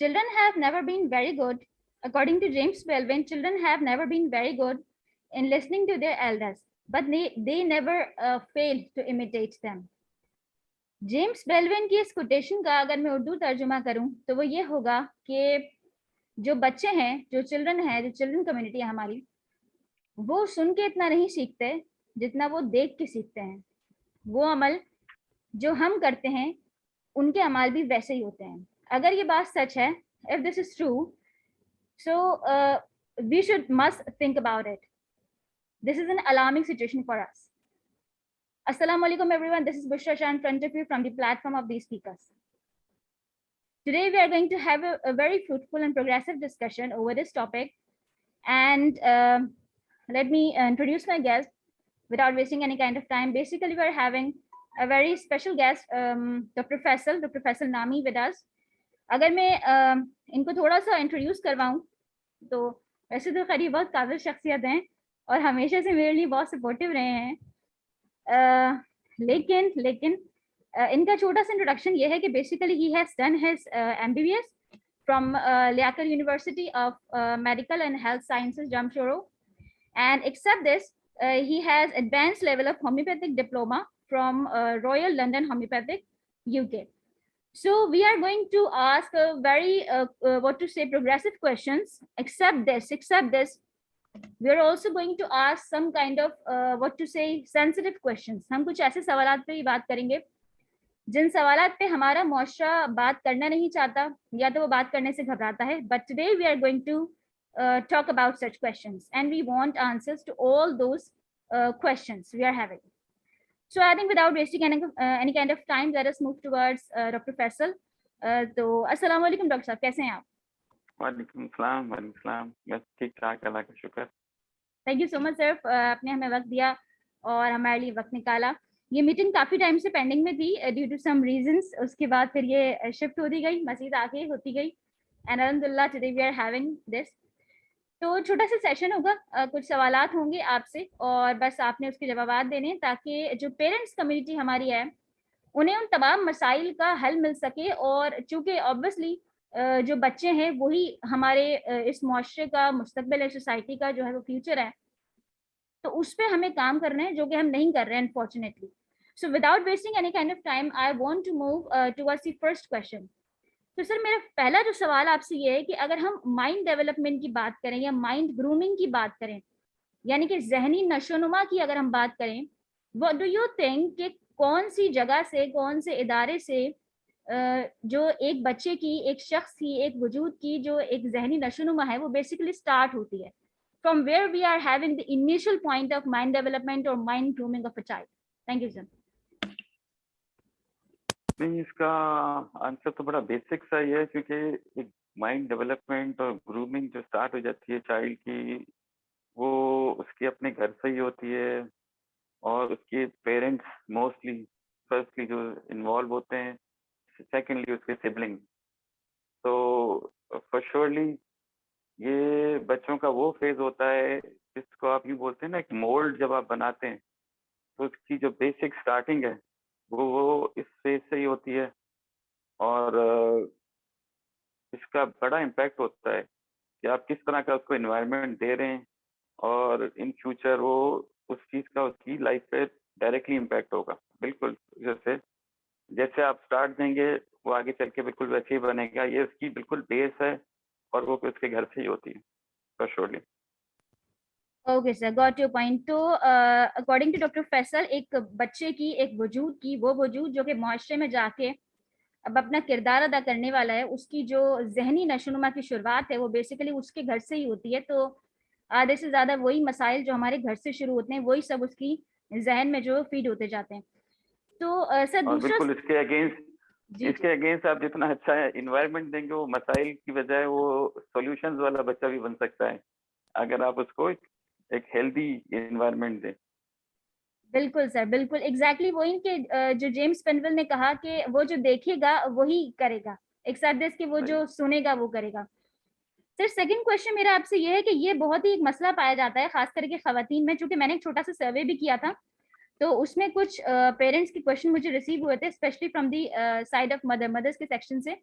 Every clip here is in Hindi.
children have never been very good. According to James Baldwin, children have never been very good in listening to their elders, but they never fail to imitate them. James Baldwin की इस कोटेशन का अगर मैं उर्दू तर्जुमा करूं तो वो ये होगा कि जो बच्चे हैं, जो चिल्ड्रन है, जो चिल्ड्रन कम्युनिटी है हमारी, वो सुन के इतना नहीं सीखते जितना वो देख के सीखते हैं. वो अमल जो हम करते हैं उनके अमाल भी वैसे ही होते हैं. अगर ये बात सच है, if this is true, so we should must think about it. This is an alarming situation for us. Assalamu alaikum everyone, this is Bushra Shah in front of you from the platform of these speakers. Today we are going to have a very fruitful and progressive discussion over this topic, and let me introduce my guest without wasting any kind of time. Basically we are having a very special guest, Dr. Faisal Nami with us. अगर मैं इनको थोड़ा सा इंट्रोड्यूस करवाऊं तो वैसे तो करीब बहुत काबिल शख्सियत हैं और हमेशा से मेरे लिए बहुत सपोर्टिव रहे हैं. लेकिन इनका छोटा सा इंट्रोडक्शन ये है कि basically he has done his MBBS from Liaquat university of medical and health sciences Jamshedpur, and except this he has advanced level of homeopathic diploma from Royal London Homeopathic UK. So we are going to ask a very what to say progressive questions. Except this we are also going to ask some kind of what to say sensitive questions. हम कुछ ऐसे सवालात पे ही बात करेंगे जिन सवालात पे हमारा मुआशरा बात करना नहीं चाहता या तो वो बात करने से घबराता है. But today we are going to talk about such questions and we want answers to all those questions we are having. So I think without wasting any kind of time, let us move towards Dr. Faisal. तो अस्सलाम वालेकुम डॉक्टर साहब, कैसे हैं आप? वालेकुम सलाम. बस ठीक ठाक, अल्लाह का शुक्र. Thank you so much sir, आपने हमें वक्त दिया और हमारे लिए वक्त निकाला. ये मीटिंग काफ़ी टाइम से पेंडिंग में थी ड्यू टू सम रीजंस. उसके बाद फिर ये शिफ्ट होती गई, मज़ीद आगे होती गई, एंड अल्हम्दुलिल्लाह today we are having this. तो छोटा सा सेशन होगा, कुछ सवालात होंगे आपसे और बस आपने उसके जवाब देने ताकि जो पेरेंट्स कम्युनिटी हमारी है उन्हें उन तमाम मसाइल का हल मिल सके. और चूँकि ऑब्वियसली जो बच्चे हैं वही हमारे इस मुआशरे का मुस्तकबिल है, सोसाइटी का जो है वो फ्यूचर है, तो उस पर हमें काम करना है जो कि हम नहीं कर रहे हैं unfortunately. So without wasting any kind of time I want to move towards the first question. तो सर मेरा पहला जो सवाल आपसे ये है कि अगर हम माइंड डेवलपमेंट की बात करें या माइंड ग्रूमिंग की बात करें, यानी कि जहनी नशोनुमा की अगर हम बात करें, व्हाट डू यू थिंक कि कौन सी जगह से, कौन से इदारे से जो एक बच्चे की, एक शख्स की, एक वजूद की जो एक जहनी नशोनुमा है वो बेसिकली स्टार्ट होती है? From where we are having the initial point of mind development और mind grooming of a child. Thank you sir. नहीं, इसका आंसर तो बड़ा बेसिक सा ही है, क्योंकि एक माइंड डेवलपमेंट और ग्रूमिंग जो स्टार्ट हो जाती है चाइल्ड की, वो उसके अपने घर से ही होती है और उसके पेरेंट्स मोस्टली फर्स्टली जो इन्वॉल्व होते हैं, सेकेंडली उसके सिबलिंग. तो फॉर श्योरली ये बच्चों का वो फेज होता है जिसको आप यूँ बोलते हैं ना, एक मोल्ड जब आप बनाते हैं तो उसकी जो बेसिक स्टार्टिंग है वो इस फेज से ही होती है. और इसका बड़ा इम्पैक्ट होता है कि आप किस तरह का उसको एनवायरनमेंट दे रहे हैं और इन फ्यूचर वो उस चीज़ का उसकी लाइफ पे डायरेक्टली इम्पैक्ट होगा. बिल्कुल जैसे आप स्टार्ट देंगे वो आगे चल के बिल्कुल वैसे ही बनेगा. ये उसकी बिल्कुल बेस है और वो उसके घर से ही होती है for surely. Okay sir, got your point. तो अकॉर्डिंग टू डॉक्टर फैसल, एक बच्चे की, एक वजूद की, वो वजूद जो कि मुआशरे में जाके अब अपना किरदार अदा करने वाला है, उसकी जो जहनी नशोनुमा की शुरुआत है वो बेसिकली उसके घर से ही होती है. तो आधे से ज़्यादा वही मसाइल जो हमारे घर से शुरू होते हैं वही सब उसकी जहन में जो फीड होते जाते हैं. तो सर दूसरा, बिल्कुल इसके अगेंस्ट आप जितना अच्छा इन्वायरमेंट देंगे, वो मसाइल की बजाय वो सॉल्यूशंस वाला बच्चा भी बन सकता है अगर आप उसको एक हेल्दी इन्वायरमेंट दें. बिल्कुल सर, बिल्कुल एग्जैक्टली वो इनके जो जेम्स पेनविल ने कहा कि वो जो देखेगा वही करेगा, एक्सेप्ट दिस कि वो जो सुनेगा वो करेगा. सर सेकंड क्वेश्चन मेरा आपसे ये है कि ये बहुत ही एक मसला पाया जाता है खास करके खवातीन में. चूंकि मैंने एक छोटा सा सर्वे भी किया था तो उसमें कुछ पेरेंट्स के क्वेश्चन मुझे रिसीव हुए थे, specially from the side of mothers के सेक्शन से.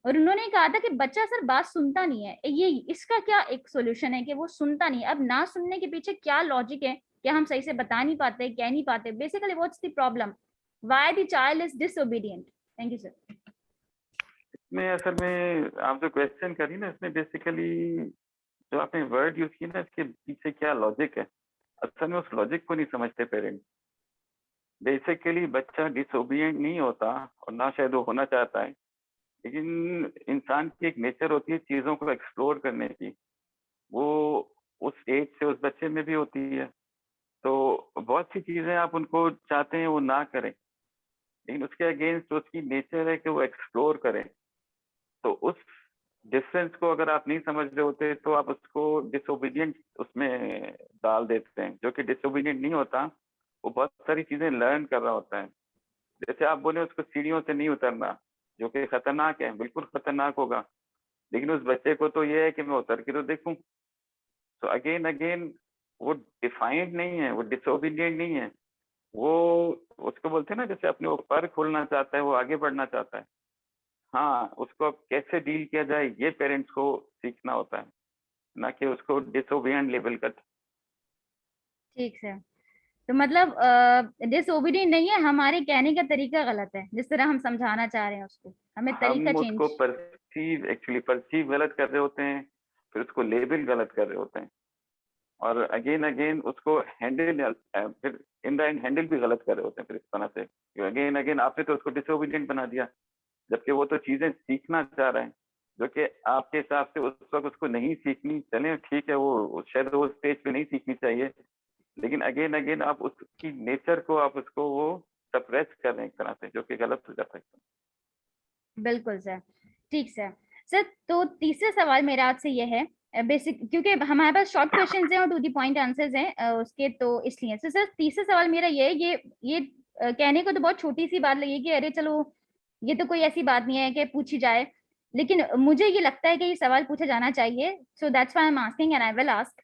और उन्होंने कहा था कि बच्चा सर बात सुनता नहीं है, ये इसका क्या एक सॉल्यूशन है कि वो सुनता नहीं है। अब ना सुनने के पीछे क्या लॉजिक है, क्या हम सही से बता नहीं पाते, कह नहीं पाते, basically what's the problem, why the child is disobedient? Thank you sir. इसमें असल में आप जो क्वेश्चन करी ना, इसमें बेसिकली जो आपने वर्ड यूज की ना, इसके पीछे क्या लॉजिक है, असल में उस लॉजिक को नहीं समझते पेरेंट्स। बेसिकली बच्चा डिसोबिएंट नहीं होता, और ना शायद वो होना चाहता है, लेकिन इंसान की एक नेचर होती है चीज़ों को एक्सप्लोर करने की, वो उस एज से उस बच्चे में भी होती है। तो बहुत सी चीज़ें आप उनको चाहते हैं वो ना करें, लेकिन उसके अगेंस्ट उसकी नेचर है कि वो एक्सप्लोर करें। तो उस डिफरेंस को अगर आप नहीं समझ रहे होते तो आप उसको डिसोबीडियंट उसमें डाल देते हैं, जो कि डिसोबीडियंट नहीं होता, वो बहुत सारी चीज़ें लर्न कर रहा होता है। जैसे आप बोले उसको सीढ़ियों से नहीं उतरना, जो कि खतरनाक है, बिल्कुल खतरनाक होगा, लेकिन उस बच्चे को तो ये है कि मैं उतर के तो देखूं। तो अगेन अगेन वो डिफाइंड नहीं है, वो डिसोबीडियंट नहीं है, वो उसको बोलते हैं ना, जैसे अपने वो पर खोलना चाहता है, वो आगे बढ़ना चाहता है। हाँ, उसको अब कैसे डील किया जाए ये पेरेंट्स को सीखना होता है, ना कि उसको डिसोबिडिएंट लेवल का। ठीक है, तो मतलब डिसोबीडिएंट नहीं है, हमारे कहने का तरीका गलत है, जिस तरह हम समझाना चाह रहे हैं उसको, हमें तरीका हम उसको चेंज। परसीव गलत कर रहे होते हैं, फिर उसको लेबल गलत कर रहे होते हैं, और अगेन अगेन उसको हैंडल फिर इन द एंड हैंडल भी गलत कर रहे होते हैं फिर इस तरह से। अगेन अगेन आपने तो उसको डिसोबीडिएंट बना दिया, जबकि वो तो चीजें सीखना चाह रहा है, जो कि आपके हिसाब से उस वक्त उसको नहीं सीखनी। चले ठीक है, वो शायद वो स्टेज पे नहीं सीखनी चाहिए, लेकिन अगेन अगेन आप उसकी नेचर को आप उसको वो सप्रेस कर रहे हैं एक तरह से, जो कि गलत हो जाता है। बिल्कुल सर। ठीक सर। सर तो तीसरा सवाल मेरा आपसे ये है, बेसिक क्योंकि हमारे पास शॉर्ट क्वेश्चंस हैं और टू द पॉइंट आंसर्स हैं उसके, तो इसलिए सर तीसरा सवाल मेरा ये है, ये कहने को तो बहुत छोटी सी बात लगी कि अरे चलो ये तो कोई ऐसी बात नहीं है कि पूछी जाए, लेकिन मुझे ये लगता है कि ये सवाल पूछा जाना चाहिए, so that's why I am asking and I will ask.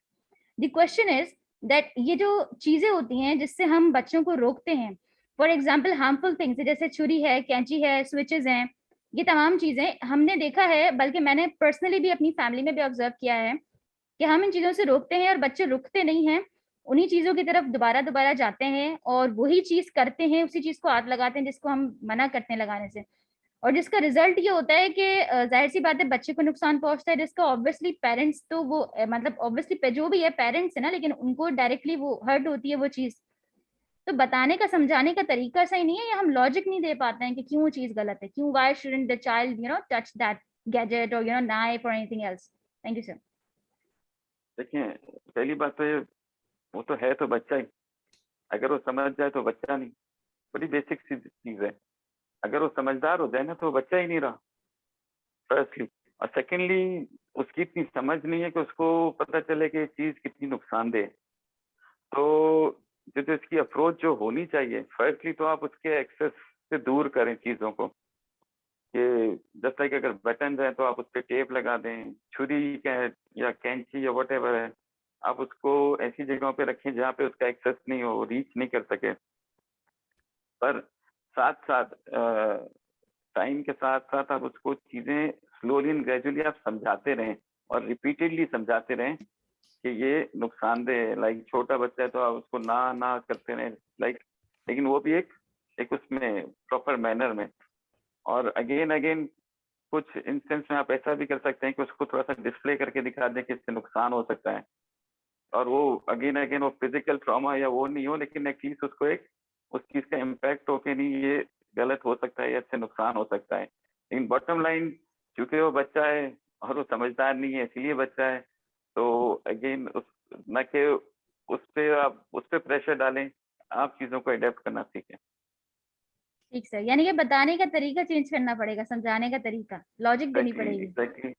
The question is that ये जो चीजें होती हैं जिससे हम बच्चों को रोकते हैं, फॉर एग्जाम्पल हार्मफुल थिंग्स जैसे छुरी है, कैंची है, स्विचेस हैं, ये तमाम चीजें हमने देखा है, बल्कि मैंने पर्सनली भी अपनी फैमिली में भी ऑब्जर्व किया है कि हम इन चीजों से रोकते हैं और बच्चे रुकते नहीं हैं, उन्हीं चीजों की तरफ दोबारा दोबारा जाते हैं और वही चीज करते हैं, उसी चीज को हाथ लगाते हैं जिसको हम मना करते हैं लगाने से, और जिसका रिजल्ट ये होता है कि जाहिर सी बात है बच्चे को नुकसान पहुंचता है, जिसका ऑब्वियसली पेरेंट्स तो वो मतलब ऑब्वियसली जो भी है पेरेंट्स है ना, लेकिन उनको डायरेक्टली वो हर्ट होती है वो चीज। तो बताने का समझाने का तरीका सही नहीं है, या हम लॉजिक नहीं दे पाते हैं कि क्यों वो चीज गलत है, क्यों why shouldn't the child touch that gadget और नाइफ और anything else? Thank you sir. देखिए, पहली बात तो ये, वो तो है तो बच्चा ही, अगर वो समझ जाए तो बच्चा नहीं, बड़ी बेसिक सी चीज है। अगर वो समझदार हो जाए ना तो वो बच्चा ही नहीं रहा, फर्स्टली। और सेकेंडली, उसकी इतनी समझ नहीं है कि उसको पता चले कि ये चीज कितनी नुकसानदेह है। तो जो इसकी अप्रोच जो होनी चाहिए, फर्स्टली तो आप उसके एक्सेस से दूर करें चीजों को, कि जस्ट लाइक अगर बटन है तो आप उस पर टेप लगा दें, छुरी का है या कैंची या वट है, आप उसको ऐसी जगहों पे रखें जहाँ पे उसका एक्सेस नहीं हो, रीच नहीं कर सके। पर साथ साथ टाइम के साथ साथ आप उसको चीजें स्लोली एंड ग्रेजुअली आप समझाते रहें, और रिपीटेडली समझाते रहें कि ये नुकसानदेह है। लाइक छोटा बच्चा है तो आप उसको ना ना करते रहें, लाइक, लेकिन वो भी एक एक उसमें प्रॉपर मैनर में। और अगेन अगेन कुछ इंस्टेंस में आप ऐसा भी कर सकते हैं कि उसको थोड़ा सा डिस्प्ले करके दिखा दें कि इससे नुकसान हो सकता है, और वो अगेन अगेन वो फिजिकल ट्रॉमा या वो नहीं हो, लेकिन एटलीस्ट उसको एक उस चीज का इम्पैक्ट हो कि नहीं ये गलत हो सकता है या इससे नुकसान हो सकता है। लेकिन बॉटम लाइन, क्योंकि वो बच्चा है और वो समझदार नहीं है इसलिए बच्चा है, तो अगेन उस न कि उस पे आप उस पे प्रेशर डालें, आप चीजों को अडेप्ट करना सीखें। ठीक सर, यानी कि बताने का तरीका चेंज करना पड़ेगा, समझाने का तरीका, लॉजिक देनी एग्जैक्टली पड़ेगी। एग्जैक्टली,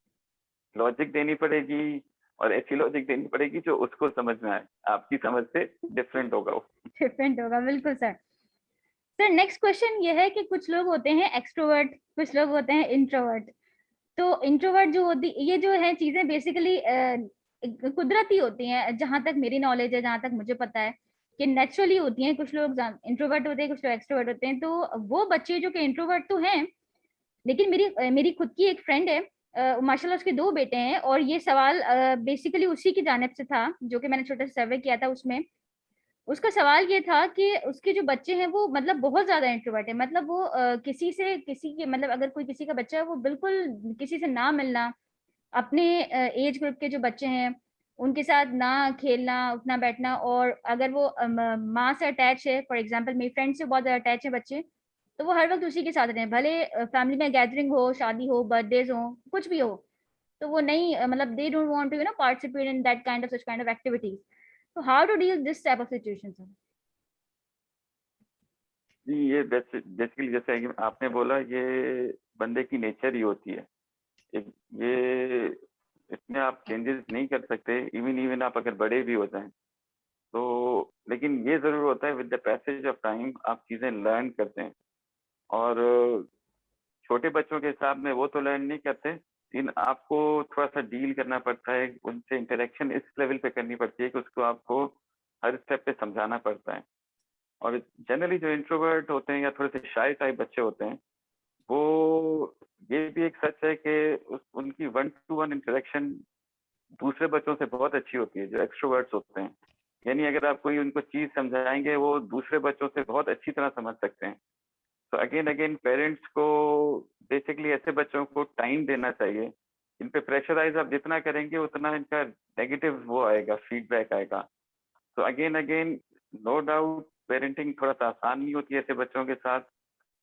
लॉजिक देनी पड़ेगी, और ऐसी लॉजिक देनी पड़ेगी जो उसको समझ में आए, आपकी समझ से डिफरेंट होगा वो। डिफरेंट होगा, बिल्कुल सर। सर नेक्स्ट क्वेश्चन ये है कि कुछ लोग होते हैं एक्सट्रोवर्ट, कुछ लोग होते हैं इंट्रोवर्ट। तो इंट्रोवर्ट जो होती, ये जो है चीजें बेसिकली कुदरती होती हैं, जहां तक मेरी नॉलेज है, जहां तक मुझे पता है कि नेचुरली होती हैं। कुछ लोग इंट्रोवर्ट होते हैं, कुछ लोग एक्सट्रोवर्ट होते हैं। तो वो बच्चे जो कि इंट्रोवर्ट तो हैं, लेकिन मेरी खुद की एक फ्रेंड है, माशाल्लाह उसके 2 बेटे हैं, और ये सवाल बेसिकली उसी की जानिब से था जो कि मैंने छोटा सा सर्वे किया था उसमें। उसका सवाल ये था कि उसके जो बच्चे हैं वो मतलब बहुत ज्यादा इंट्रोवर्ट है, मतलब वो किसी के मतलब अगर कोई किसी का बच्चा है वो बिल्कुल किसी से ना मिलना, अपने एज ग्रुप के जो बच्चे हैं उनके साथ ना खेलना, उठना बैठना, और अगर वो माँ से अटैच है, फॉर एग्जांपल मेरी फ्रेंड से बहुत ज्यादा अटैच है बच्चे, तो वो हर वक्त उसी के साथ रहे, भले फैमिली में गैदरिंग हो, शादी हो, बर्थडेज हो, कुछ भी हो, तो वो नहीं मतलब they don't want to participate in that kind of such kind of activities. तो how to deal this type of situations? जी, ये बेसिकली जैसे कि आपने बोला, ये बंदे की नेचर ही होती है। ये इसमें आप चेंजेस नहीं कर सकते, इवन इवन आप अगर बड़े भी हो जाएं तो। लेकिन ये जरूर होता है, with the passage of time आप चीजें लर्न करते हैं। और छोटे बच्चों के हिसाब में वो तो लर्न नहीं करते, लेकिन आपको थोड़ा सा डील करना पड़ता है, उनसे इंटरेक्शन इस लेवल पे करनी पड़ती है कि उसको आपको हर स्टेप पे समझाना पड़ता है। और जनरली जो इंट्रोवर्ट होते हैं या थोड़े से शाय टाइप बच्चे होते हैं, वो ये भी एक सच है कि उनकी 1-to-1 इंटरेक्शन दूसरे बच्चों से बहुत अच्छी होती है, जो एक्सट्रोवर्ट्स होते हैं। यानी अगर आप कोई उनको चीज समझाएंगे, वो दूसरे बच्चों से बहुत अच्छी तरह समझ सकते हैं। तो अगेन अगेन पेरेंट्स को बेसिकली ऐसे बच्चों को टाइम देना चाहिए। इन पे प्रेशराइज आप जितना करेंगे उतना इनका नेगेटिव वो आएगा, फीडबैक आएगा। तो again again no doubt parenting थोड़ा सा आसान नहीं होती है ऐसे बच्चों के साथ,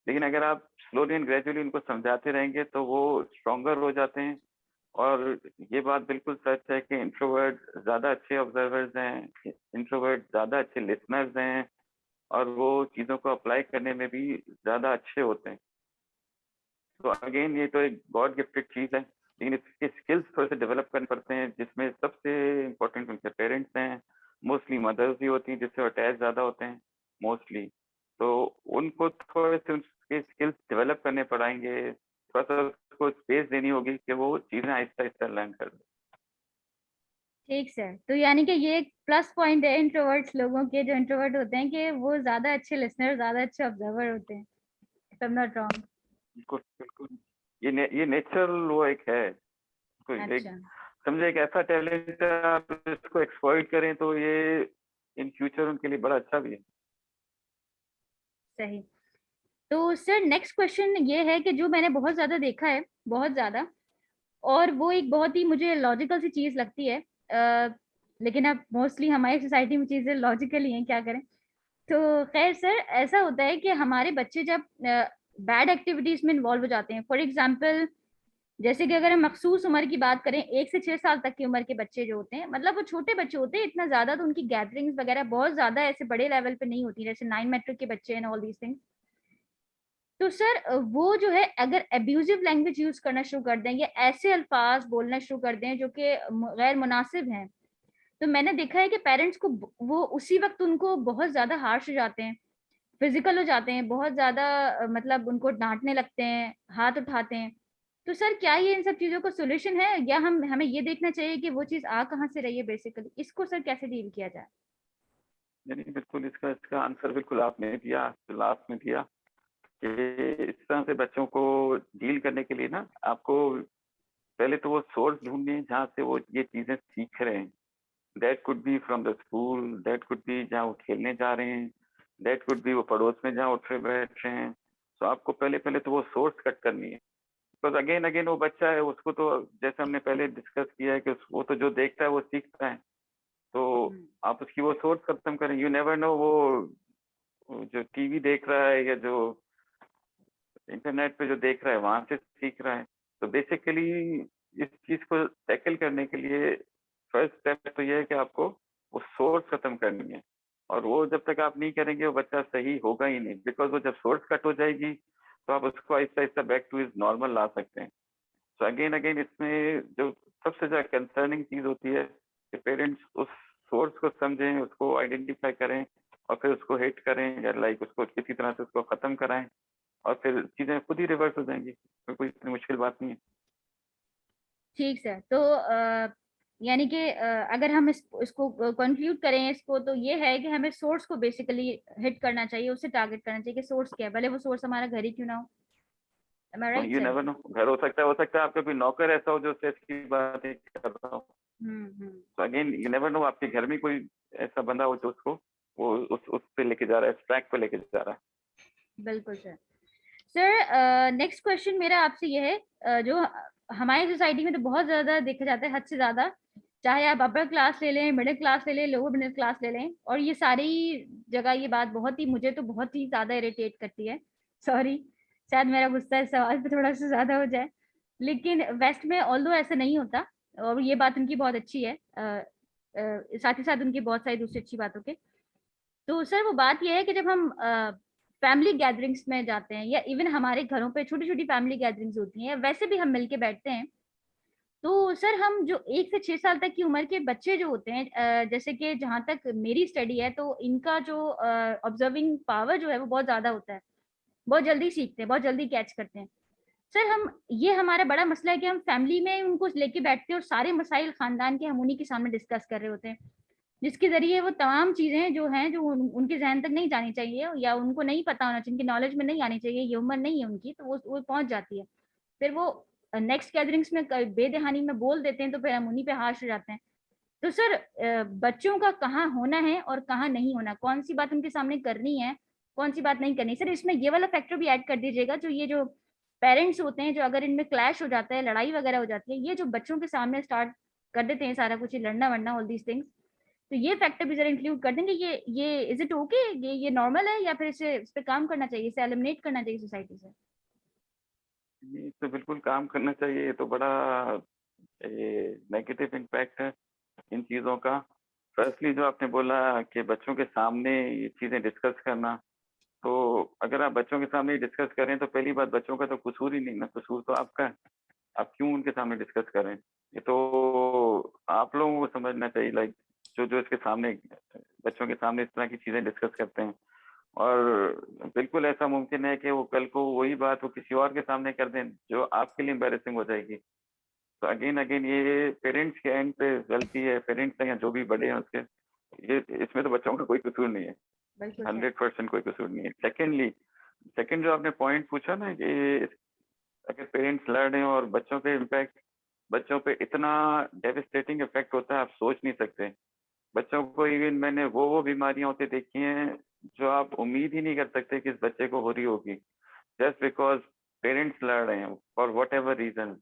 लेकिन अगर आप स्लोली एंड ग्रेजुअली उनको समझाते रहेंगे तो वो स्ट्रोंगर हो जाते हैं। और ये बात बिल्कुल सच है कि इंट्रोवर्ट ज्यादा अच्छे ऑब्जर्वर्स हैं, इंट्रोवर्ट ज्यादा अच्छे लिसनर्स हैं, और वो चीजों को अप्लाई करने में भी ज्यादा अच्छे होते हैं। तो अगेन ये तो एक गॉड गिफ्टेड चीज है, लेकिन इसके स्किल्स थोड़े से डेवलप करने पड़ते हैं, जिसमें सबसे इम्पोर्टेंट उनके पेरेंट्स हैं। मोस्टली मदर्स ही होती हैं जिससे अटैच ज्यादा होते हैं मोस्टली। तो उनको थोड़े से उनके स्किल्स डेवलप करने पड़ेंगे, थोड़ा सा उसको स्पेस देनी होगी कि वो चीजें आहिस्ता आहिस्ता लर्न कर दे। ठीक सर, तो यानी कि ये एक प्लस पॉइंट है इंट्रोवर्ट्स लोगों के, जो इंट्रोवर्ट होते हैं, कि वो ज्यादा अच्छे लिसनर, ज्यादा अच्छे ऑब्जर्वर होते हैं, if I am not wrong. बिल्कुल बिल्कुल। ये नेचुरल वो एक है, कोई एक अच्छा, समझे एक ऐसा टैलेंट है, आप इसको एक्सप्लॉइट करें तो ये इन फ्यूचर उनके लिए बड़ा अच्छा भी है। सही। तो सर नेक्स्ट क्वेश्चन ये है कि जो मैंने बहुत ज्यादा देखा है, बहुत ज्यादा, और वो एक बहुत ही मुझे लॉजिकल सी चीज लगती है, लेकिन अब मोस्टली हमारी सोसाइटी में चीजें लॉजिकल ही हैं, क्या करें। तो खैर सर, ऐसा होता है कि हमारे बच्चे जब बैड एक्टिविटीज में इन्वॉल्व हो जाते हैं, फॉर एग्जाम्पल जैसे कि अगर हम मखसूस उम्र की बात करें, 1 से 6 साल तक की उम्र के बच्चे जो होते हैं, मतलब वो छोटे बच्चे होते हैं, इतना ज्यादा तो उनकी गैदरिंग्स वगैरह बहुत ज्यादा ऐसे बड़े लेवल पे नहीं होती, जैसे 9 मैट्रिक के बच्चे एंड ऑल दीज थिंग्स। तो सर वो जो है अगर एब्यूजिव लैंग्वेज यूज करना शुरू कर दें या ऐसे अल्फाज बोलना शुरू कर दें जो कि गैर मुनासिब हैं, तो मैंने देखा है कि पेरेंट्स को वो उसी वक्त उनको बहुत ज्यादा हार्श हो जाते हैं, फिजिकल हो जाते हैं, बहुत ज्यादा मतलब उनको डांटने लगते हैं, हाथ उठाते हैं। तो सर क्या ये इन सब चीजों का सोल्यूशन है, या हम हमें ये देखना चाहिए कि वो चीज आ कहाँ से रही है, बेसिकली इसको सर कैसे डील किया जाए? नहीं बिल्कुल, इसका इसका आंसर बिल्कुल आपने दिया, लास्ट में दिया कि इस तरह से बच्चों को डील करने के लिए ना आपको पहले तो वो सोर्स ढूंढने जहाँ से वो ये चीजें सीख रहे हैं। That could be from the school, that could be जहाँ वो खेलने जा रहे हैं, दैट कुड बी वो पड़ोस में जहाँ उठ रहे बैठ रहे हैं। तो आपको पहले पहले तो वो सोर्स कट करनी है। बिकॉज अगेन अगेन वो बच्चा है, उसको तो जैसे हमने पहले डिस्कस किया है कि वो तो जो देखता है वो सीखता है। तो हम्म। आप उसकी वो सोर्स खत्म करें, यू नेवर नो वो जो टीवी देख रहा है या जो इंटरनेट पे जो देख रहा है वहां से सीख रहा है। तो बेसिकली इस चीज को टैकल करने के लिए फर्स्ट स्टेप तो ये है कि आपको वो सोर्स खत्म करनी है। और वो जब तक आप नहीं करेंगे वो बच्चा सही होगा ही नहीं, बिकॉज वो जब सोर्स कट हो जाएगी तो आप उसको Aahista Aahista back two is normal ला सकते हैं। तो अगेन अगेन इसमें जो सबसे ज्यादा कंसर्निंग चीज होती है कि पेरेंट्स उस सोर्स को समझें, उसको आइडेंटिफाई करें, और फिर उसको हिट करें या लाइक उसको किसी तरह से उसको खत्म कराएं, और फिर चीजें खुद ही रिवर्स हो जाएंगी। तो कोई इतनी मुश्किल बात नहीं है। ठीक सर, तो यानी कि अगर हम इसको कंक्लूड करें इसको, तो ये है कि हमें सोर्स को बेसिकली हिट करना चाहिए, उससे टारगेट करना चाहिए कि सोर्स क्या है, भले वो सोर्स हमारा घर ही क्यों ना हो। Am I right, you sir? Never know, घर हो सकता है आपका कोई नौकर ऐसा हो जो स्ट्रेस की बात ही कर रहा हो। तो अगेन यू नेवर नो, आपके घर में कोई ऐसा बंदा हो जो उसको वो उस पे लेके जा रहा है, ट्रैक पे लेके जा रहा है। बिल्कुल सर। सर नेक्स्ट क्वेश्चन मेरा आपसे ये है, जो हमारी सोसाइटी में तो बहुत ज्यादा देखा जाता है, हद से ज्यादा, चाहे आप अपर क्लास ले लें, मिडिल क्लास ले लें, लोअर मिडिल क्लास ले लें, और ये सारी जगह ये बात बहुत ही, मुझे तो बहुत ही ज्यादा इरिटेट करती है। सॉरी, शायद मेरा गुस्सा इस सवाल पे थोड़ा सा ज्यादा हो जाए, लेकिन वेस्ट में ऑल्दो ऐसा नहीं होता, और ये बात उनकी बहुत अच्छी है, साथ ही साथ उनकी बहुत सारी दूसरी अच्छी बातों के। तो सर वो बात ये है कि जब हम फैमिली गैदरिंग्स में जाते हैं, या इवन हमारे घरों पे छोटी छोटी फैमिली गैदरिंग्स होती हैं, वैसे भी हम मिलके बैठते हैं, तो सर हम जो 1 से 6 साल तक की उम्र के बच्चे जो होते हैं, जैसे कि जहाँ तक मेरी स्टडी है, तो इनका जो ऑब्जर्विंग पावर जो है वो बहुत ज्यादा होता है, बहुत जल्दी सीखते हैं, बहुत जल्दी कैच करते हैं। सर हम, ये हमारा बड़ा मसला है कि हम फैमिली में उनको लेके बैठते हैं और सारे मसाइल खानदान के हम उन्हीं के सामने डिस्कस कर रहे होते हैं, जिसके जरिए वो तमाम चीजें जो हैं, जो उनके जहन तक नहीं जानी चाहिए, या उनको नहीं पता होना चाहिए, उनकी नॉलेज में नहीं आनी चाहिए, ये उम्र नहीं है उनकी, तो वो पहुंच जाती है। फिर वो नेक्स्ट गैदरिंग्स में बेदहानी में बोल देते हैं, तो फिर हम उन्हीं पे हाश हो जाते हैं। तो सर बच्चों का कहाँ होना है और कहाँ नहीं होना, कौन सी बात उनके सामने करनी है, कौन सी बात नहीं करनी, सर इसमें ये वाला फैक्टर भी ऐड कर दीजिएगा, जो ये जो पेरेंट्स होते हैं, जो अगर इनमें क्लैश हो जाता है, लड़ाई वगैरह हो जाती है, ये जो बच्चों के सामने स्टार्ट कर देते हैं सारा कुछ, ये लड़ना वड़ना, ऑल दीज थिंग्स, तो ये फैक्टर भी जरा इंक्लूड कर देंगे। ये इज इट ओके, ये नॉर्मल है, या फिर इस पे काम करना चाहिए, इसे एलिमिनेट करना चाहिए सोसाइटी से? ये तो बिल्कुल काम करना चाहिए, ये तो बड़ा नेगेटिव इम्पैक्ट है इन चीज़ों का। फर्स्टली जो आपने बोला कि बच्चों के सामने ये चीज़ें डिस्कस करना, तो अगर आप बच्चों के सामने डिस्कस करें तो पहली बात, बच्चों का तो कसूर ही नहीं ना, कसूर तो आपका है। आप क्यों उनके सामने डिस्कस करें? ये तो आप लोगों को समझना चाहिए, लाइक जो जो इसके सामने, बच्चों के सामने इस तरह की चीज़ें डिस्कस करते हैं, और बिल्कुल ऐसा मुमकिन है कि वो कल को वही बात वो किसी और के सामने कर दें जो आपके लिए एम्बैरेसिंग हो जाएगी। तो अगेन अगेन ये पेरेंट्स के एंड पे गलती है, पेरेंट्स या जो भी बड़े हैं उसके, ये इसमें तो बच्चों का कोई कसूर नहीं है, बिल्कुल सर। 100% कोई कसूर नहीं है। सेकेंडली, सेकेंड जो आपने पॉइंट पूछा ना कि अगर पेरेंट्स लड़ रहे हैं और बच्चों पे इम्पैक्ट, बच्चों पे इतना डेविस्टेटिंग इफेक्ट होता है, आप सोच नहीं सकते। बच्चों को इवन मैंने वो बीमारियां होती देखी हैं जो आप उम्मीद ही नहीं कर सकते कि इस बच्चे को हो रही होगी, जस्ट बिकॉज पेरेंट्स लड़ रहे हैं फॉर वट एवर रीजन।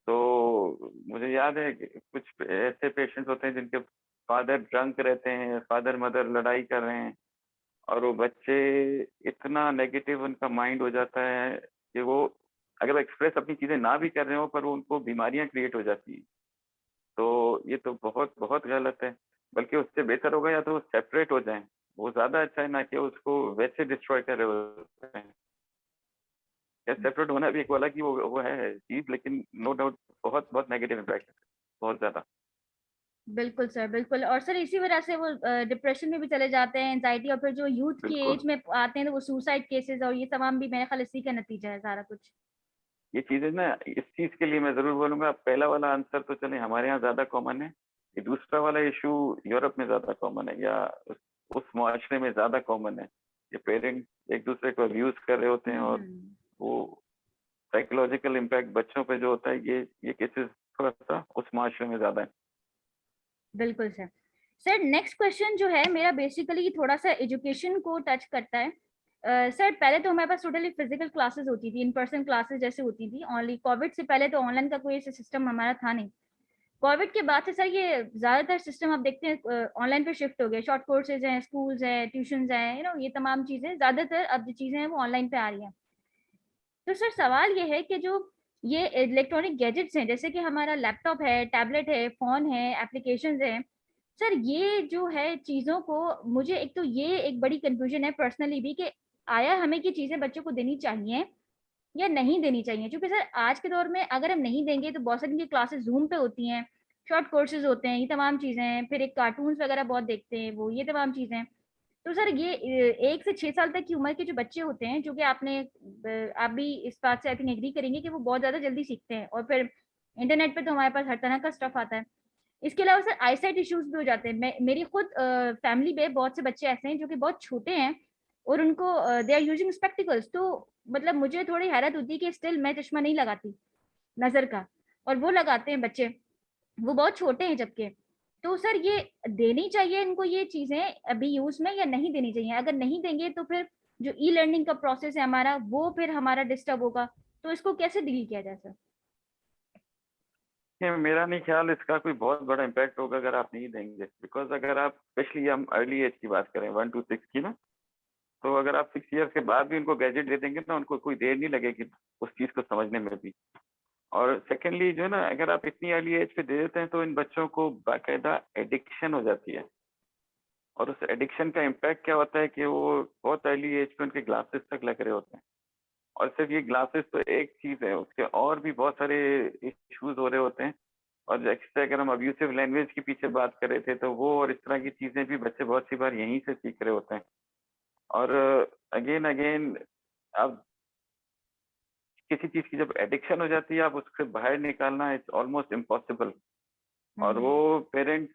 तो मुझे याद है कि कुछ ऐसे पेशेंट्स होते हैं जिनके फादर ड्रंक रहते हैं, फादर मदर लड़ाई कर रहे हैं, और वो बच्चे, इतना नेगेटिव उनका माइंड हो जाता है कि वो अगर वो एक्सप्रेस अपनी चीजें ना भी कर रहे हो, पर वो उनको बीमारियां क्रिएट हो जाती हैं। तो ये तो बहुत बहुत गलत है। बल्कि उससे बेहतर होगा या तो वो सेपरेट हो जाएं, वो ज्यादा अच्छा है, ना कि उसको वैसे डिस्ट्रॉय कर रहे होते हैं। या सेपरेट होना भी एक वाला की वो है चीज, लेकिन नो डाउट बहुत बहुत नेगेटिव इम्पैक्ट है, बहुत ज्यादा। बिल्कुल सर, बिल्कुल। और सर इसी वजह से वो डिप्रेशन में भी चले जाते हैं, एंजाइटी, और फिर जो यूथ की बिल्कुल, एज में आते हैं तो वो सुसाइड केसेस, और ये तमाम भी मेरे ख्याल इसी का नतीजा है सारा कुछ। ये चीजें ना, इस चीज के लिए मैं जरूर बोलूंगा, पहला वाला आंसर तो चले हमारे यहाँ ज्यादा कॉमन है, ये दूसरा वाला इशू यूरोप में ज्यादा कॉमन है, या उस मुआशरे में ज्यादा कॉमन है। ये पेरेंट्स एक दूसरे को अब्यूज कर रहे होते हैं, और वो साइकोलॉजिकल इम्पैक्ट बच्चों पे जो होता है, ये केसेस थोड़ा सा उस मुआशरे में ज्यादा है। बिल्कुल सर। सर नेक्स्ट क्वेश्चन जो है मेरा, बेसिकली थोड़ा सा एजुकेशन को टच करता है। सर पहले तो हमारे पास टोटली फिजिकल क्लासेस होती थी, इन पर्सन क्लासेस जैसे होती थी ओनली, कोविड से पहले तो ऑनलाइन का कोई ऐसा सिस्टम हमारा था नहीं। कोविड के बाद से सर ये ज्यादातर सिस्टम आप देखते हैं ऑनलाइन पे शिफ्ट हो गए, शॉर्ट कोर्सेज हैं, स्कूल्स हैं, ट्यूशंस हैं, ये तमाम चीजें, ज्यादातर अब जो चीजें हैं वो ऑनलाइन पे आ रही हैं। तो सर सवाल ये है कि जो ये इलेक्ट्रॉनिक गैजेट्स हैं, जैसे कि हमारा लैपटॉप है, टैबलेट है, फोन है, एप्लीकेशंस है, सर ये जो है चीजों को, मुझे एक तो ये एक बड़ी कंफ्यूजन है पर्सनली भी, कि आया हमें की चीजें बच्चों को देनी चाहिए या नहीं देनी चाहिए, क्योंकि सर आज के दौर में अगर हम नहीं देंगे तो बहुत सारी इनकी क्लासेस जूम पे होती हैं, शॉर्ट कोर्सेज होते हैं, ये तमाम चीजें हैं, फिर एक कार्टून्स वगैरह बहुत देखते हैं वो, ये तमाम चीजें हैं। तो सर ये 1 से 6 साल तक की उम्र के जो बच्चे होते हैं, जो कि आप भी इस बात से आई थिंक एग्री करेंगे कि वो बहुत ज्यादा जल्दी सीखते हैं, और फिर इंटरनेट पे तो हमारे पास हर तरह का स्टफ आता है। इसके अलावा सर आईसाइट इश्यूज भी हो जाते हैं। मेरी खुद फैमिली में बहुत से बच्चे ऐसे हैं जो कि बहुत छोटे हैं, और उनको दे आर यूजिंग स्पेक्टिकल्स, तो मतलब मुझे थोड़ी हैरत होती है कि स्टिल मैं चश्मा नहीं लगाती नजर का, और वो लगाते हैं बच्चे, वो बहुत छोटे हैं जबकि। तो सर ये देनी चाहिए इनको ये चीजें अभी यूज में, या नहीं देनी चाहिए? अगर नहीं देंगे तो फिर जो ई लर्निंग का प्रोसेस है हमारा, वो फिर हमारा डिस्टर्ब होगा। तो इसको कैसे डील किया जाए सर? ये मेरा नहीं ख्याल इसका कोई बहुत बड़ा इम्पैक्ट होगा अगर आप नहीं देंगे, बिकॉज अगर आप स्पेशली हम अर्ली एज की बात करें 1 to 6 की ना, तो अगर आप 6 ईयर्स के बाद भी उनको गैजेट दे देंगे ना, उनको कोई देर नहीं लगेगी उस चीज को समझने में भी। और सेकेंडली जो है ना, अगर आप इतनी अर्ली एज पे दे देते हैं तो इन बच्चों को बाकायदा एडिक्शन हो जाती है। और उस एडिक्शन का इम्पैक्ट क्या होता है कि वो बहुत अर्ली एज पे उनके ग्लासेस तक लग रहे होते हैं। और सिर्फ ये ग्लासेस तो एक चीज है, उसके और भी बहुत सारे इश्यूज हो रहे होते हैं। और जैसे अगर हम अब्यूसिव लैंग्वेज के पीछे बात कर रहे थे, तो वो और इस तरह की चीजें भी बच्चे बहुत सी बार यहीं से सीख रहे होते हैं। और अगेन अगेन, अब किसी चीज की जब एडिक्शन हो जाती है, आप उससे बाहर निकालना इट्स ऑलमोस्ट इम्पॉसिबल। और वो पेरेंट्स,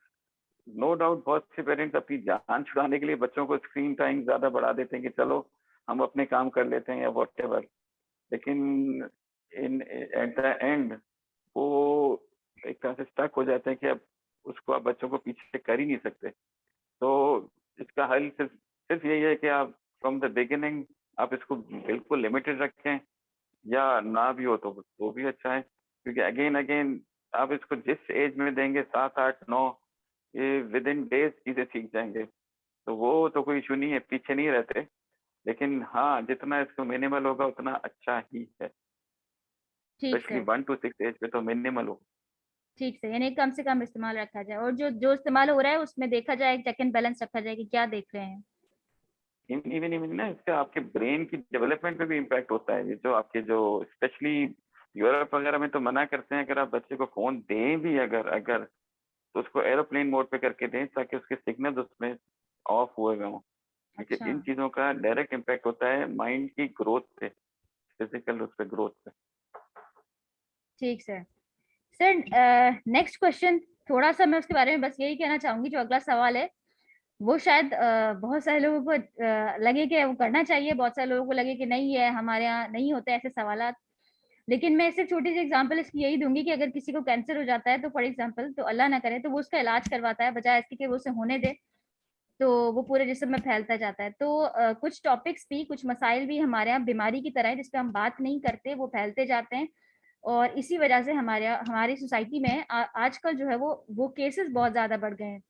नो डाउट बहुत से पेरेंट्स अपनी जान छुड़ाने के लिए बच्चों को स्क्रीन टाइम ज्यादा बढ़ा देते हैं कि चलो हम अपने काम कर लेते हैं या वॉट। लेकिन इन एट द एंड वो एक तरह से स्टक हो जाते हैं कि अब उसको आप बच्चों को पीछे कर ही नहीं सकते। तो इसका हल सिर्फ सिर्फ यही है कि आप फ्रॉम द बिगिनिंग आप इसको बिल्कुल लिमिटेड रखें, या ना भी हो तो वो भी अच्छा है। क्योंकि अगेन अगेन आप इसको जिस एज में देंगे, 7 8 9, ये विद इन डेज चीजें सीख जाएंगे। तो वो तो कोई इशू नहीं है, पीछे नहीं रहते। लेकिन हाँ, जितना इसको मिनिमल होगा उतना अच्छा ही है। ठीक स्पेशली सर। 1 to 6 एज पे तो मिनिमल हो। ठीक सर, यानी कम से कम इस्तेमाल रखा जाए, और जो जो इस्तेमाल हो रहा है उसमें देखा जाए, चेक एंड बैलेंस रखा जाए कि क्या देख रहे हैं। इवन इवन ना, इससे आपके ब्रेन की डेवलपमेंट पे भी इम्पैक्ट होता है। ये जो आपके जो स्पेशली यूरोप वगैरह में तो मना करते हैं, अगर आप बच्चे को फोन दें भी अगर अगर तो उसको एरोप्लेन मोड पे करके दें, ताकि उसके सिग्नल उसमें ऑफ हुए हुए हों। क्योंकि अच्छा। इन चीजों का डायरेक्ट इम्पैक्ट होता है माइंड की ग्रोथ पे, फिजिकल उस पे ग्रोथ पे। ठीक सर। सर नेक्स्ट क्वेश्चन, थोड़ा सा मैं उसके बारे में बस यही कहना चाहूंगी, जो अगला सवाल है वो शायद बहुत सारे लोगों को लगे कि वो करना चाहिए, बहुत सारे लोगों को लगे कि नहीं है, हमारे यहाँ नहीं होते ऐसे सवालात। लेकिन मैं सिर्फ छोटी सी एग्जांपल इसकी यही दूंगी कि अगर किसी को कैंसर हो जाता है तो फॉर एग्जांपल, तो अल्लाह ना करे, तो वो उसका इलाज करवाता है बजाय इसके कि वो उसे होने दे, तो वो पूरे जिस्म में फैलता जाता है। तो कुछ टॉपिक्स भी, कुछ मसाइल भी हमारे यहाँ बीमारी की तरह है, जिस पे हम बात नहीं करते, वो फैलते जाते हैं। और इसी वजह से हमारी सोसाइटी में आजकल जो है वो केसेस बहुत ज्यादा बढ़ गए हैं।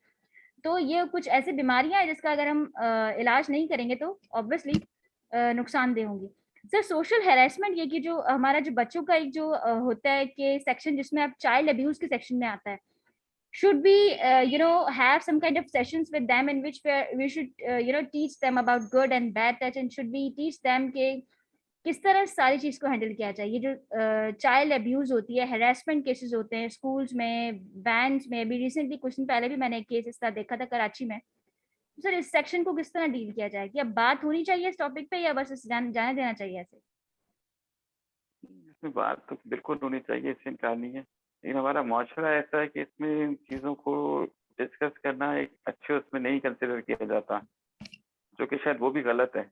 तो ये कुछ ऐसी बीमारियां हैं जिसका अगर हम इलाज नहीं करेंगे तो ऑब्वियसली नुकसानदेह होंगी। सर सोशल हेरासमेंट, ये कि जो हमारा जो बच्चों का एक जो होता है कि सेक्शन जिसमें आप चाइल्ड अब्यूज के सेक्शन में आता है, should we have some kind of sessions with them in which we should teach them about good and bad touch, and should we teach them के किस तरह सारी चीज को हैंडल किया जाए? ये जो चाइल्ड अब्यूज होती है, हेरासमेंट केसेस होते हैं स्कूल्स में, बैंड्स में, अभी रिसेंटली कुछ दिन पहले भी मैंने एक केस इसका देखा था कराची में। तो सर इस सेक्शन को किस तरह डील किया जाए? कि अब बात होनी चाहिए इस टॉपिक पे, या बस जाने देना चाहिए ऐसे? इसमें बात तो बिल्कुल होनी चाहिए, इससे इनकार नहीं है। लेकिन हमारा माशरा ऐसा है कि इसमें इन चीज़ों को डिस्कस करना एक अच्छे उसमें नहीं कंसिडर किया जाता, जो कि शायद वो भी गलत है।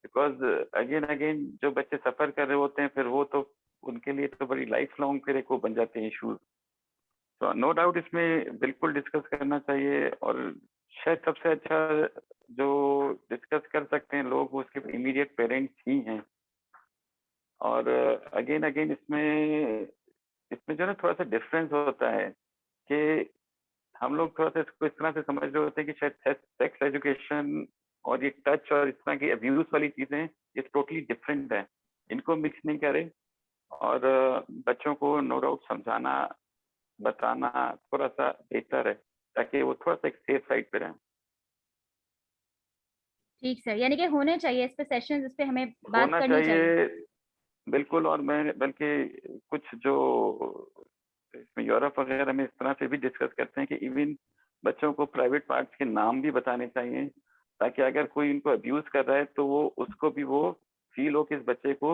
बिकॉज अगेन अगेन जो बच्चे सफ़र कर रहे होते हैं, फिर वो तो उनके लिए तो बड़ी लाइफ लॉन्ग फिर एक वो बन जाते हैं इशूज। तो नो डाउट इसमें बिल्कुल डिस्कस करना चाहिए। और शायद सबसे अच्छा जो डिस्कस कर सकते हैं लोग, वो उसके इमीडिएट पेरेंट्स ही हैं। और अगेन अगेन इसमें इसमें जो है ना, थोड़ा सा डिफरेंस होता है कि हम लोग थोड़ा सा इसको इस तरह से समझ रहे होते हैं कि शायद सेक्स एजुकेशन और ये टच और इस तरह की अब्यूज वाली चीजें ये टोटली डिफरेंट है। इनको मिक्स नहीं करें। और बच्चों को नो डाउट समझाना, बताना थोड़ा सा बेहतर है, ताकि वो थोड़ा सा एक सेफ साइड पे रहें। ठीक सर, यानी कि होने चाहिए इस पे सेशंस, इस पे हमें बात होना करनी चाहिए। चाहिए बिल्कुल। और मैं बल्कि कुछ जो इसमें यूरोप वगैरह में इस तरह से भी डिस्कस करते हैं कि इवन बच्चों को प्राइवेट पार्ट्स के नाम भी बताने चाहिए, ताकि अगर कोई इनको अब्यूज कर रहा है तो वो उसको भी वो फील हो कि इस बच्चे को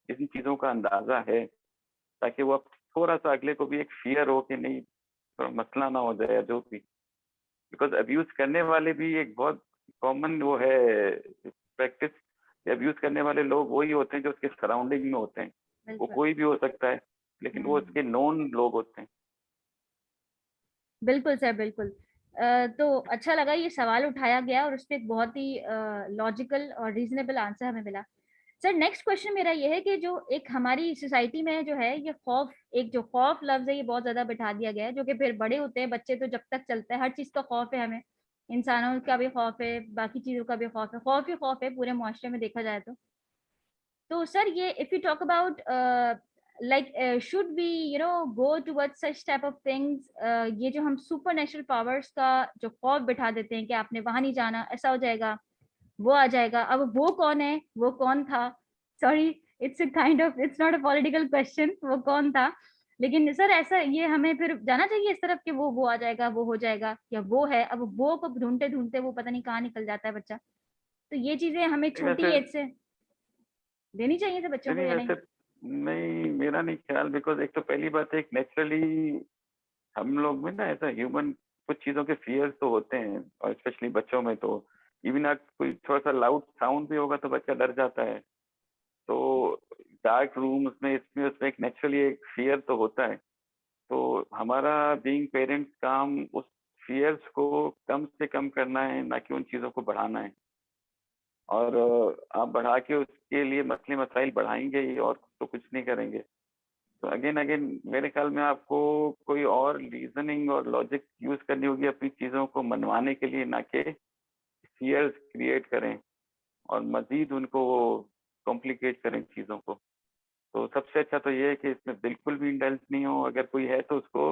इन चीज़ों का अंदाज़ा है, ताकि वो अब थोड़ा सा अगले को भी एक फियर हो कि नहीं, थोड़ा मसला ना हो जाए या जो भी। बिकॉज अब्यूज करने वाले भी एक बहुत कॉमन वो है प्रैक्टिस, अब्यूज करने वाले लोग वही होते हैं जो उसके सराउंडिंग में होते हैं। वो बिल्कुल कोई भी हो सकता है, लेकिन वो उसके नोन लोग होते हैं। बिल्कुल सर, बिल्कुल। तो अच्छा लगा ये सवाल उठाया गया और उस पे एक बहुत ही लॉजिकल और रीजनेबल आंसर हमें मिला। सर नेक्स्ट क्वेश्चन मेरा ये है कि जो एक हमारी सोसाइटी में जो है ये खौफ, एक जो खौफ लफ्ज है ये बहुत ज्यादा बिठा दिया गया है, जो कि फिर बड़े होते हैं बच्चे तो जब तक चलता है हर चीज का खौफ है हमें, इंसानों का भी खौफ है, बाकी चीजों का भी खौफ है, खौफ ही खौफ है पूरे मुआशरे में देखा जाए तो सर ये if you talk about like should we go towards such type of things, ये जो हम सुपर नेचुरल पावर्स का जो खौफ बिठा देते हैं कि आपने वहां नहीं जाना, ऐसा हो जाएगा, वो आ जाएगा, अब वो कौन है, वो कौन था, sorry it's a kind of, it's not a political question, वो कौन था, लेकिन सर ऐसा ये हमें फिर जाना चाहिए इस तरफ कि वो आ जाएगा, वो हो जाएगा, या वो है, अब वो को ढूंढते ढूंढते वो पता नहीं कहाँ निकल जाता है बच्चा, तो ये चीजें हमें नहीं छोटी वैसे एज से देनी चाहिए थे बच्चों को नहीं या नहीं? वैसे नहीं, मेरा नहीं ख्याल, बिकॉज एक तो पहली बात है, एक नेचुरली हम लोग में ना ऐसा ह्यूमन कुछ चीजों के फियर्स तो होते हैं, और स्पेशली बच्चों में तो इवन अगर कोई थोड़ा सा लाउड साउंड भी होगा तो बच्चा डर जाता है। तो डार्क रूम्स में इसमें उसमें एक नेचुरली एक फियर तो होता है। तो हमारा बीइंग पेरेंट्स काम उस फियर्स को कम से कम करना है, ना कि उन चीज़ों को बढ़ाना है। और आप बढ़ा के उसके लिए मसले मसाइल बढ़ाएंगे ही, और तो कुछ नहीं करेंगे। तो अगेन अगेन मेरे ख्याल में आपको कोई और रीजनिंग और लॉजिक यूज करनी होगी अपनी चीज़ों को मनवाने के लिए, ना कि फियर्स क्रिएट करें और मजीद उनको कॉम्प्लिकेट करें चीज़ों को। तो सबसे अच्छा तो ये है कि इसमें बिल्कुल भी इंडल्ज नहीं हो, अगर कोई है तो उसको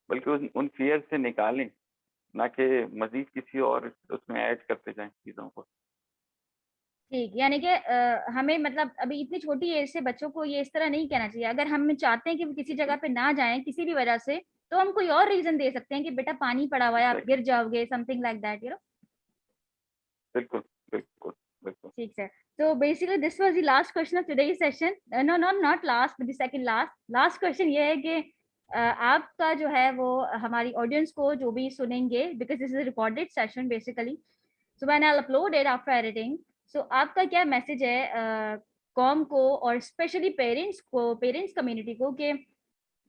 बल्कि उन फियर से निकालें, ना कि मजीद किसी और उसमें ऐड करते जाएं चीज़ों को। ठीक, यानी कि हमें मतलब अभी इतनी छोटी एज से बच्चों को ये इस तरह नहीं कहना चाहिए, अगर हम चाहते हैं कि वो किसी जगह पे ना जाएं किसी भी वजह से, तो हम कोई और रीजन दे सकते हैं कि बेटा पानी पड़ा हुआ है, आप एग्जैक्टली, गिर जाओगे, समथिंग लाइक दैट बिल्कुल बिल्कुल बिल्कुल। ठीक है। So basically this was the last question of today's session. No, no, not last, but the second last. Last question ये है कि आपका जो है वो हमारी ऑडियंस को जो भी सुनेंगे, because this is a recorded session basically. So when I'll upload it after editing, so आपका क्या मैसेज है कॉम को और स्पेशली पेरेंट्स को, पेरेंट्स कम्युनिटी को, कि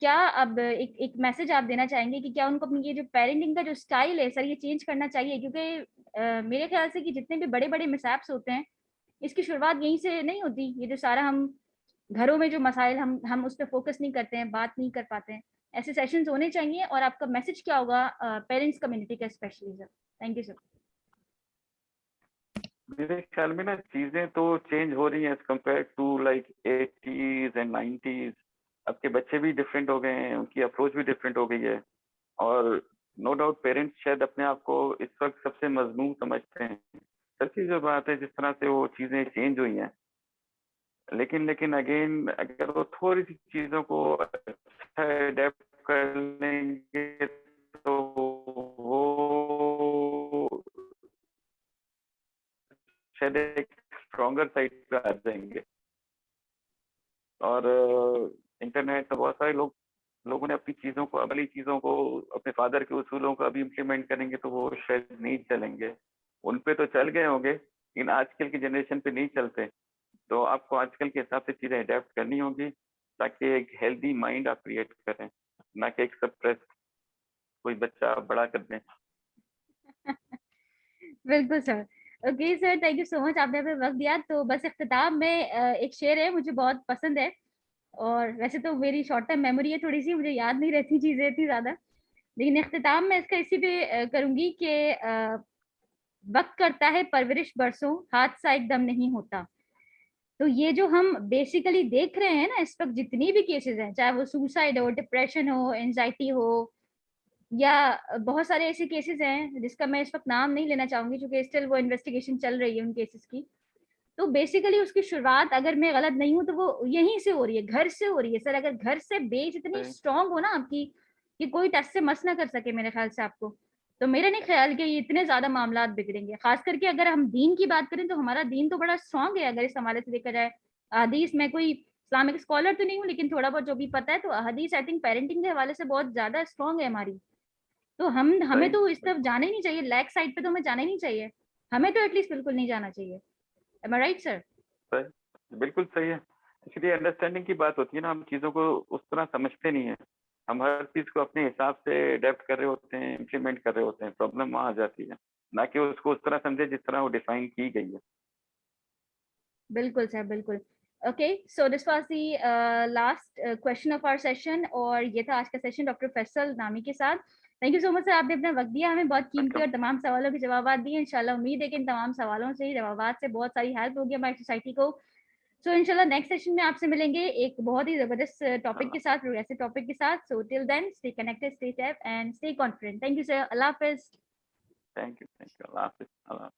क्या अब एक मैसेज आप देना चाहेंगे कि क्या उनको अपनी ये जो पेरेंटिंग का जो स्टाइल है सर ये चेंज करना चाहिए, क्योंकि मेरे ख्याल से कि जितने भी बड़े बड़े मिसहैप्स होते हैं इसकी शुरुआत यहीं से नहीं होती, ये जो सारा हम घरों में जो मसाइल हम उस पर फोकस नहीं करते हैं, बात नहीं कर पाते हैं, ऐसे सेशंस होने चाहिए, और आपका मैसेज क्या होगा पेरेंट्स कम्युनिटी का specially sir? Thank you sir. मेरे ख्याल में ना चीज़ें तो चेंज हो रही हैं as compare to like 80s and 90s। अब के बच्चे भी डिफरेंट हो गए हैं, उनकी अप्रोच भी डिफरेंट हो गई है। और नो डाउट पेरेंट्स शायद अपने आप को इस वक्त सबसे मजलूम समझते हैं। सच्ची जो बात है, जिस तरह से वो चीज़ें चेंज हुई हैं, लेकिन लेकिन अगेन अगर वो थोड़ी सी चीज़ों को अच्छा अडेप्ट कर लेंगे तो वो शायद एक स्ट्रॉन्गर साइड पे आ जाएंगे। और इंटरनेट तो बहुत सारे लोगों ने अपनी चीज़ों को, अमली चीज़ों को, अपने फादर के उसूलों को अभी इम्प्लीमेंट करेंगे तो वो शायद नहीं चलेंगे। उन पे तो चल गए होंगे, लेकिन आजकल की जनरेशन पे नहीं चलते। तो आपको आजकल के हिसाब से चीज़ें अडेप्ट करनी होगी, ताकि एक हेल्दी माइंड आप क्रिएट करें, ना कि एक सप्रेस कोई बच्चा बड़ा कर दें। बिल्कुल sir. Okay sir, thank you so much, आपने हमें वक्त दिया। तो बस इख्तिताम में एक शेर है मुझे बहुत पसंद है, और वैसे तो मेरी शॉर्ट टर्म मेमोरी है थोड़ी सी, मुझे याद नहीं रहती चीजें इतनी ज्यादा, लेकिन इख्तिताम में इसका इसी पे करूंगी कि वक्त करता है परवरिश बरसों, हाथ सा एकदम नहीं होता। तो ये जो हम बेसिकली देख रहे हैं ना इस वक्त, जितनी भी केसेस हैं, चाहे वो सुसाइड हो, डिप्रेशन हो, एंजाइटी हो, या बहुत सारे ऐसे केसेस हैं जिसका मैं इस वक्त नाम नहीं लेना चाहूंगी क्योंकि स्टिल वो इन्वेस्टिगेशन चल रही है उन केसेस की। तो बेसिकली उसकी शुरुआत, अगर मैं गलत नहीं हूं तो वो यहीं से हो रही है, घर से हो रही है सर। अगर घर से बेस इतनी सही स्ट्रांग हो ना आपकी कि कोई टच से मस ना कर सके मेरे ख्याल से आपको, तो मेरा नहीं ख्याल कि ये इतने ज्यादा मामला बिगड़ेंगे। खास करके अगर हम दीन की बात करें तो हमारा दीन तो बड़ा स्ट्रांग है अगर इस हवाले से देखा जाए। हदीस, मैं कोई इस्लामिक स्कॉलर तो नहीं हूँ लेकिन थोड़ा बहुत जो भी पता है, तो हदीस आई थिंक पेरेंटिंग के हवाले से बहुत ज्यादा स्ट्रांग है हमारी। तो हमें सही तो इस तरफ बिल्कुल। जाना ही नहीं चाहिए, लैक साइड पे तो हमें जाना ही नहीं चाहिए, हमें तो एटलीस्ट बिल्कुल नहीं जाना चाहिए। एम आई राइट सर? बिल्कुल सही है। इसलिए अंडरस्टैंडिंग की बात होती है ना, हम चीज़ों को उस तरह समझते नहीं हैं। हम हर चीज़ को अपने हिसाब से अडैप्ट कर रहे होते हैं, इम्प्लीमेंट कर रहे होते हैं, प्रॉब्लम वहाँ आ जाती है। ना कि उसको उस तरह समझे जिस तरह वो डिफाइन की गई है। बिल्कुल सर, बिल्कुल। Okay, so this was the last question of our session, और ये था आज का सेशन डॉक्टर फैसल नामी के साथ। Thank you so much sir, आपने अपना वक्त दिया, हमें बहुत कीमती और तमाम सवालों के जवाब दिए। इंशाल्लाह उम्मीद है कि इन तमाम सवालों से, जवाब से बहुत सारी हेल्प होगी हमारी सोसाइटी को। सो इंशाल्लाह नेक्स्ट सेशन में आपसे मिलेंगे एक बहुत ही जबरदस्त टॉपिक के साथ, प्रोग्रेसिव टॉपिक के साथ। So till then, stay connected, stay safe and stay confident. Thank you sir, अल्लाह हाफिज। थैंक यू, अल्लाह हाफ़िज़।